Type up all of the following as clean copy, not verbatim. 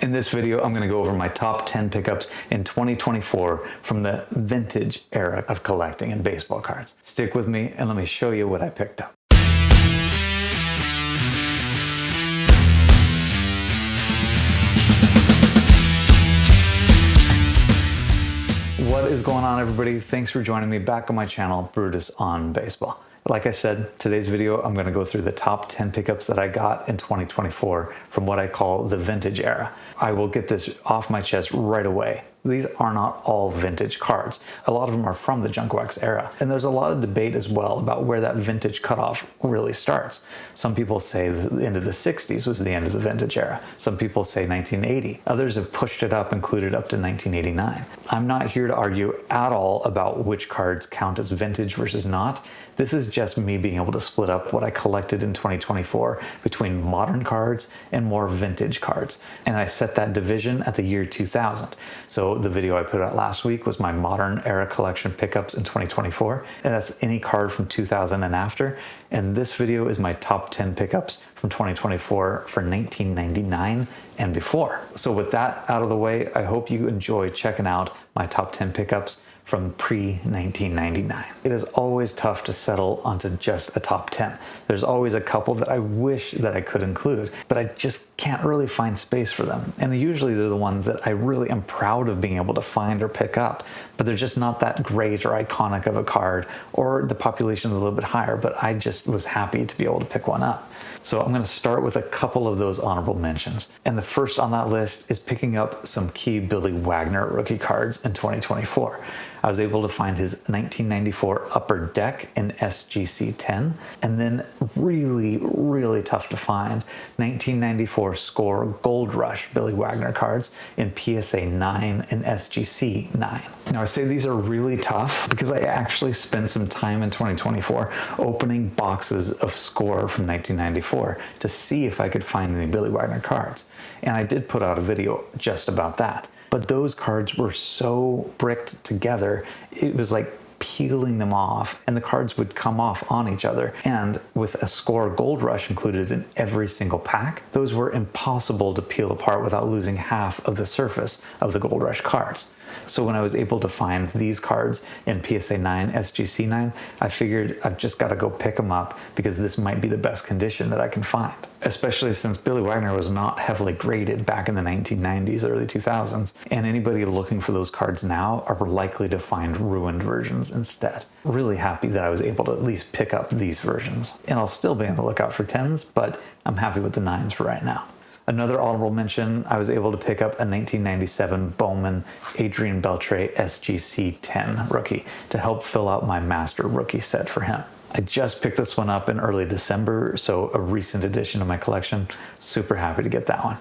In this video, I'm going to go over my top 10 pickups in 2024 from the vintage era of collecting in baseball cards. Stick with me and let me show you what I picked up. What is going on, everybody? Thanks for joining me back on my channel, Brutus on Baseball. Like I said, today's video, I'm going to go through the top 10 pickups that I got in 2024 from what I call the vintage era. I will get this off my chest right away. These are not all vintage cards. A lot of them are from the junk wax era. And there's a lot of debate as well about where that vintage cutoff really starts. Some people say the end of the 60s was the end of the vintage era. Some people say 1980. Others have pushed it up, included up to 1989. I'm not here to argue at all about which cards count as vintage versus not. This is just me being able to split up what I collected in 2024 between modern cards and more vintage cards. And I set that division at the year 2000. So the video I put out last week was my modern era collection pickups in 2024. And that's any card from 2000 and after. And this video is my top 10 pickups from 2024 for 1999 and before. So with that out of the way, I hope you enjoy checking out my top 10 pickups from pre-1999. It is always tough to settle onto just a top 10. There's always a couple that I wish that I could include, but I just can't really find space for them. And usually they're the ones that I really am proud of being able to find or pick up, but they're just not that great or iconic of a card, or the population is a little bit higher, but I just was happy to be able to pick one up. So I'm going to start with a couple of those honorable mentions. And the first on that list is picking up some key Billy Wagner rookie cards in 2024. I was able to find his 1994 Upper Deck in SGC 10, and then really tough to find 1994 Score Gold Rush Billy Wagner cards in PSA 9 and SGC 9. Now I say these are really tough because I actually spent some time in 2024 opening boxes of Score from 1994 to see if I could find any Billy Wagner cards. And I did put out a video just about that. But those cards were so bricked together, it was like peeling them off, and the cards would come off on each other. And with a Score Gold Rush included in every single pack, those were impossible to peel apart without losing half of the surface of the Gold Rush cards. So when I was able to find these cards in PSA 9, SGC 9, I figured I've just got to go pick them up because this might be the best condition that I can find. Especially since Billy Wagner was not heavily graded back in the 1990s, early 2000s, and anybody looking for those cards now are likely to find ruined versions instead. Really happy that I was able to at least pick up these versions. And I'll still be on the lookout for 10s, but I'm happy with the 9s for right now. Another honorable mention, I was able to pick up a 1997 Bowman Adrian Beltre SGC 10 rookie to help fill out my master rookie set for him. I just picked this one up in early December, so a recent addition to my collection. Super happy to get that one.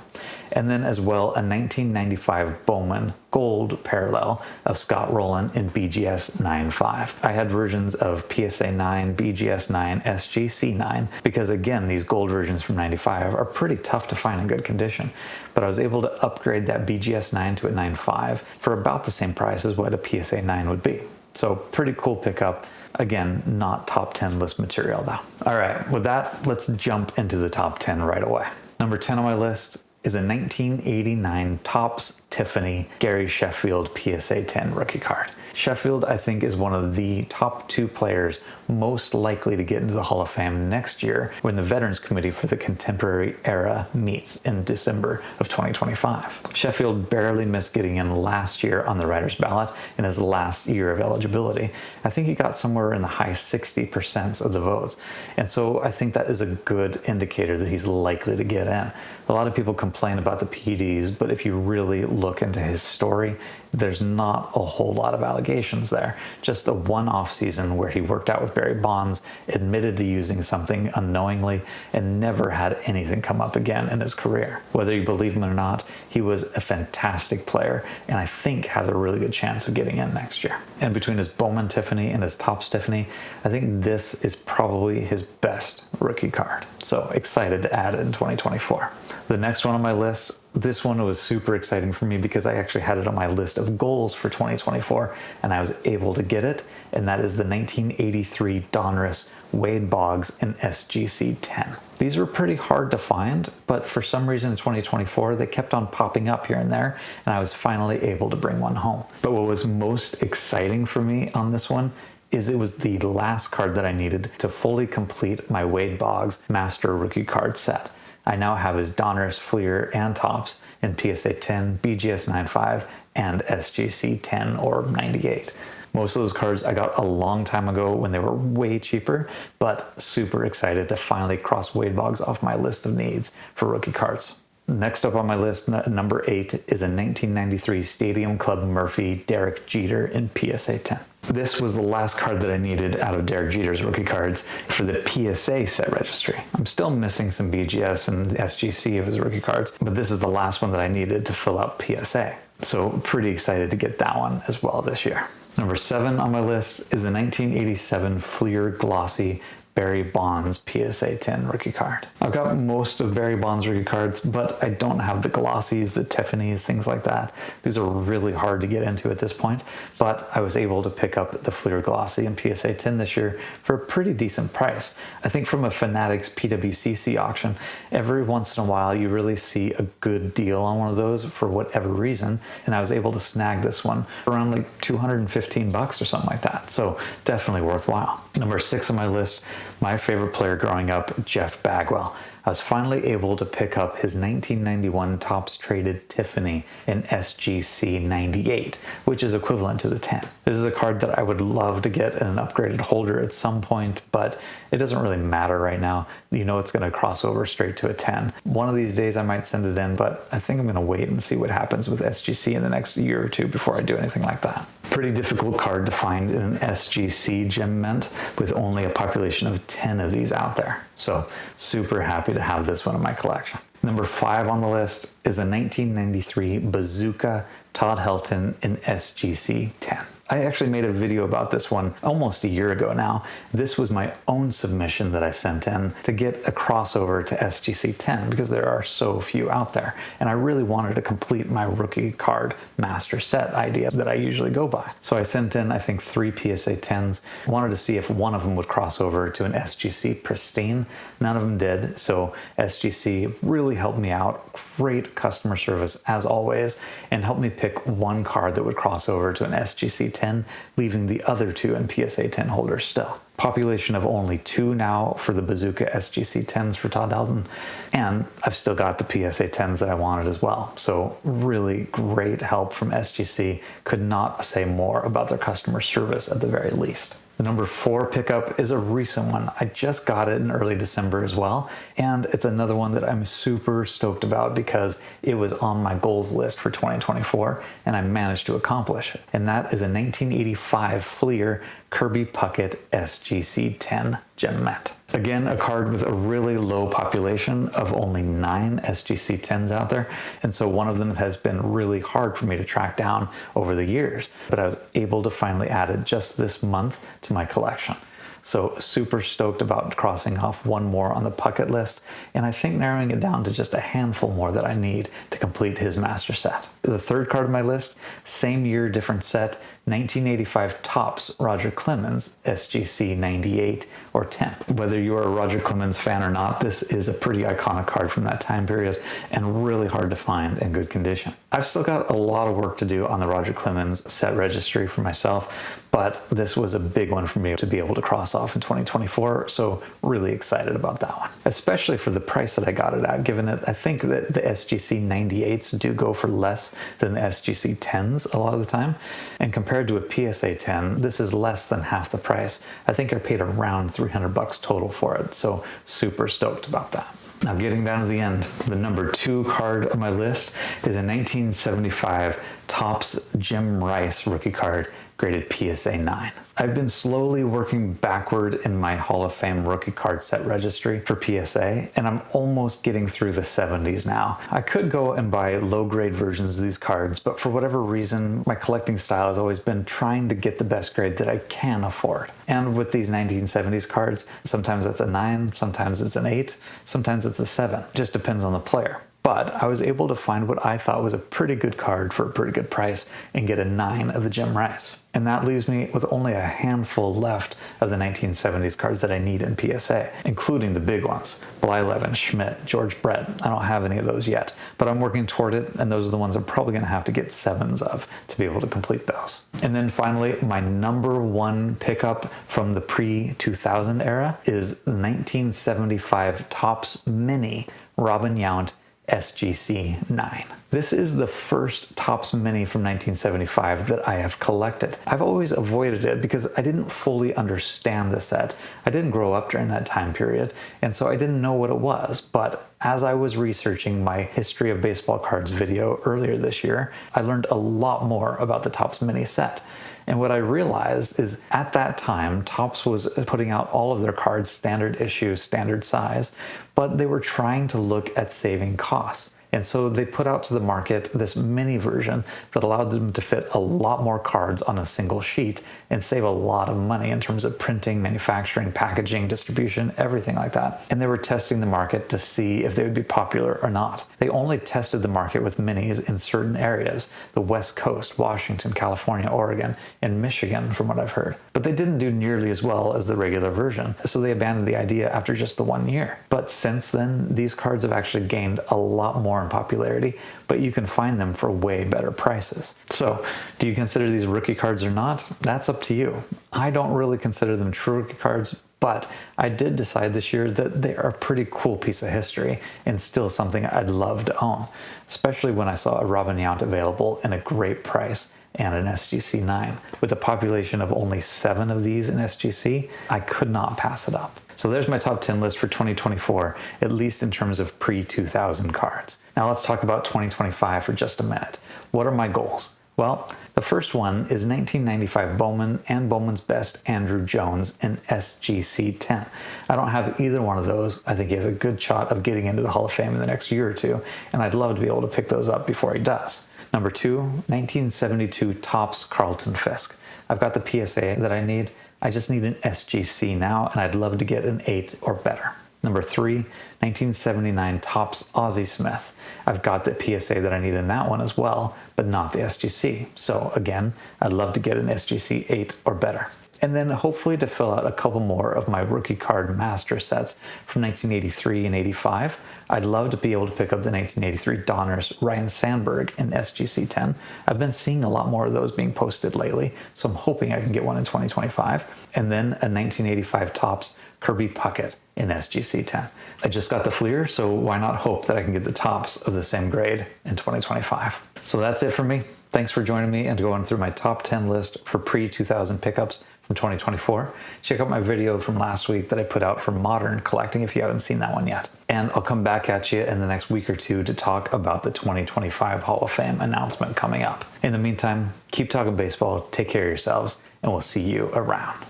And then as well, a 1995 Bowman Gold Parallel of Scott Rowland in BGS 9.5. I had versions of PSA 9, BGS 9, SGC 9, because again, these gold versions from 95 are pretty tough to find in good condition. But I was able to upgrade that BGS 9 to a 9.5 for about the same price as what a PSA 9 would be. So pretty cool pickup. Again, not top 10 list material though. All right, with that, let's jump into the top 10 right away. Number 10 on my list is a 1989 Topps Tiffany Gary Sheffield PSA 10 rookie card. Sheffield, I think, is one of the top 2 players most likely to get into the Hall of Fame next year when the Veterans Committee for the Contemporary Era meets in December of 2025. Sheffield barely missed getting in last year on the writer's ballot in his last year of eligibility. I think he got somewhere in the high 60% of the votes. And so I think that is a good indicator that he's likely to get in. A lot of people complain about the PEDs, but if you really look into his story, there's not a whole lot of allegations there. Just the one off season where he worked out with Barry Bonds, admitted to using something unknowingly, and never had anything come up again in his career. Whether you believe him or not, he was a fantastic player, and I think has a really good chance of getting in next year. And between his Bowman Tiffany and his Topps Tiffany, I think this is probably his best rookie card. So excited to add it in 2024. The next one on my list, This one was super exciting for me because I actually had it on my list of goals for 2024 and I was able to get it. And that is the 1983 Donruss Wade Boggs in SGC 10. These were pretty hard to find, but for some reason in 2024, they kept on popping up here and there, and I was finally able to bring one home. But what was most exciting for me on this one is it was the last card that I needed to fully complete my Wade Boggs Master Rookie Card set. I now have his Donruss, Fleer, and Topps in PSA 10, BGS 95, and SGC 10 or 98. Most of those cards I got a long time ago when they were way cheaper, but super excited to finally cross Wade Boggs off my list of needs for rookie cards. Next up on my list, number 8, is a 1993 Stadium Club Murphy Derek Jeter in PSA 10. This was the last card that I needed out of Derek Jeter's rookie cards for the PSA set registry. I'm still missing some BGS and SGC of his rookie cards, but this is the last one that I needed to fill out PSA. So pretty excited to get that one as well this year. Number 7 on my list is the 1987 Fleer Glossy Barry Bonds PSA 10 rookie card. I've got most of Barry Bonds rookie cards, but I don't have the Glossies, the Tiffany's, things like that. These are really hard to get into at this point, but I was able to pick up the Fleer Glossy in PSA 10 this year for a pretty decent price. I think from a Fanatics PWCC auction, every once in a while you really see a good deal on one of those for whatever reason, and I was able to snag this one around like 215 bucks or something like that. So definitely worthwhile. Number 6 on my list, my favorite player growing up, Jeff Bagwell. I was finally able to pick up his 1991 Topps Traded Tiffany in SGC 98, which is equivalent to the 10. This is a card that I would love to get in an upgraded holder at some point, but it doesn't really matter right now. You know it's going to cross over straight to a 10. One of these days I might send it in, but I think I'm going to wait and see what happens with SGC in the next year or two before I do anything like that. Pretty difficult card to find in an SGC gem mint with only a population of 10 of these out there. So super happy to have this one in my collection. Number 5 on the list is a 1993 Bazooka Todd Dalton in SGC 10. I actually made a video about this one almost a year ago now. This was my own submission that I sent in to get a crossover to SGC 10 because there are so few out there. And I really wanted to complete my rookie card master set idea that I usually go by. So I sent in, I think, 3 PSA 10s. Wanted to see if one of them would cross over to an SGC pristine. None of them did. So SGC really helped me out. Great customer service as always, and helped me pick one card that would cross over to an SGC 10, leaving the other 2 in PSA 10 holders still. Population of only 2 now for the Bazooka SGC 10s for Todd Dalton, and I've still got the PSA 10s that I wanted as well. So really great help from SGC. Could not say more about their customer service at the very least. The number 4 pickup is a recent one. I just got it in early December as well, and it's another one that I'm super stoked about because it was on my goals list for 2024 and I managed to accomplish it. And that is a 1985 Fleer Kirby Puckett SGC 10 gem mint. Again, a card with a really low population of only 9 SGC 10s out there, and so one of them has been really hard for me to track down over the years, but I was able to finally add it just this month to my collection. So super stoked about crossing off one more on the Puckett list, and I think narrowing it down to just a handful more that I need to complete his master set. The 3rd card on my list, same year, different set, 1985 Topps Roger Clemens SGC 98 or 10. Whether you're a Roger Clemens fan or not, this is a pretty iconic card from that time period and really hard to find in good condition. I've still got a lot of work to do on the Roger Clemens set registry for myself, but this was a big one for me to be able to cross off in 2024, so really excited about that one. Especially for the price that I got it at, given that I think that the SGC 98s do go for less than the SGC 10s a lot of the time, and compared to a PSA 10, this is less than half the price. I think I paid around 300 bucks total for it, so super stoked about that. Now getting down to the end, the number 2 card on my list is a 1975 Topps Jim Rice rookie card graded PSA 9. I've been slowly working backward in my Hall of Fame rookie card set registry for PSA, and I'm almost getting through the 70s now. I could go and buy low-grade versions of these cards, but for whatever reason, my collecting style has always been trying to get the best grade that I can afford. And with these 1970s cards, sometimes it's a 9, sometimes it's an 8, sometimes it's a 7. Just depends on the player. but I was able to find what I thought was a pretty good card for a pretty good price and get a 9 of the Jim Rice. And that leaves me with only a handful left of the 1970s cards that I need in PSA, including the big ones. Blyleven, Schmidt, George Brett. I don't have any of those yet, but I'm working toward it, and those are the ones I'm probably going to have to get 7s of to be able to complete those. And then finally, my number one pickup from the pre-2000 era is the 1975 Topps Mini Robin Yount SGC 9. This is the first Topps Mini from 1975 that I have collected. I've always avoided it because I didn't fully understand the set. I didn't grow up during that time period, and so I didn't know what it was. But as I was researching my History of Baseball Cards video earlier this year, I learned a lot more about the Topps Mini set. And what I realized is at that time, Topps was putting out all of their cards standard issue, standard size, but they were trying to look at saving costs. And so they put out to the market this mini version that allowed them to fit a lot more cards on a single sheet and save a lot of money in terms of printing, manufacturing, packaging, distribution, everything like that. And they were testing the market to see if they would be popular or not. They only tested the market with minis in certain areas, the West Coast, Washington, California, Oregon, and Michigan, from what I've heard. But they didn't do nearly as well as the regular version, so they abandoned the idea after just the 1 year. But since then, these cards have actually gained a lot more in popularity, but you can find them for way better prices. So, do you consider these rookie cards or not? That's up to you. I don't really consider them true rookie cards, but I did decide this year that they are a pretty cool piece of history and still something I'd love to own, especially when I saw a Robin Yount available in a great price and an SGC 9. With a population of only 7 of these in SGC, I could not pass it up. So there's my top 10 list for 2024, at least in terms of pre-2000 cards. Now let's talk about 2025 for just a minute. What are my goals? Well, the first one is 1995 Bowman and Bowman's Best Andruw Jones in SGC 10. I don't have either one of those. I think he has a good shot of getting into the Hall of Fame in the next year or two, and I'd love to be able to pick those up before he does. Number 2, 1972 Topps Carlton Fisk. I've got the PSA that I need. I just need an SGC now, and I'd love to get an 8 or better. Number 3, 1979 Topps Ozzie Smith. I've got the PSA that I need in that one as well, but not the SGC. So again, I'd love to get an SGC 8 or better. And then hopefully to fill out a couple more of my rookie card master sets from 1983 and 85, I'd love to be able to pick up the 1983 Donruss Ryan Sandberg in SGC 10. I've been seeing a lot more of those being posted lately, so I'm hoping I can get one in 2025. And then a 1985 Topps Kirby Puckett in SGC 10. I just got the Fleer, so why not hope that I can get the tops of the same grade in 2025. So that's it for me. Thanks for joining me and going through my top 10 list for pre-2000 pickups from 2024. Check out my video from last week that I put out for modern collecting if you haven't seen that one yet. And I'll come back at you in the next week or two to talk about the 2025 Hall of Fame announcement coming up. In the meantime, keep talking baseball, take care of yourselves, and we'll see you around.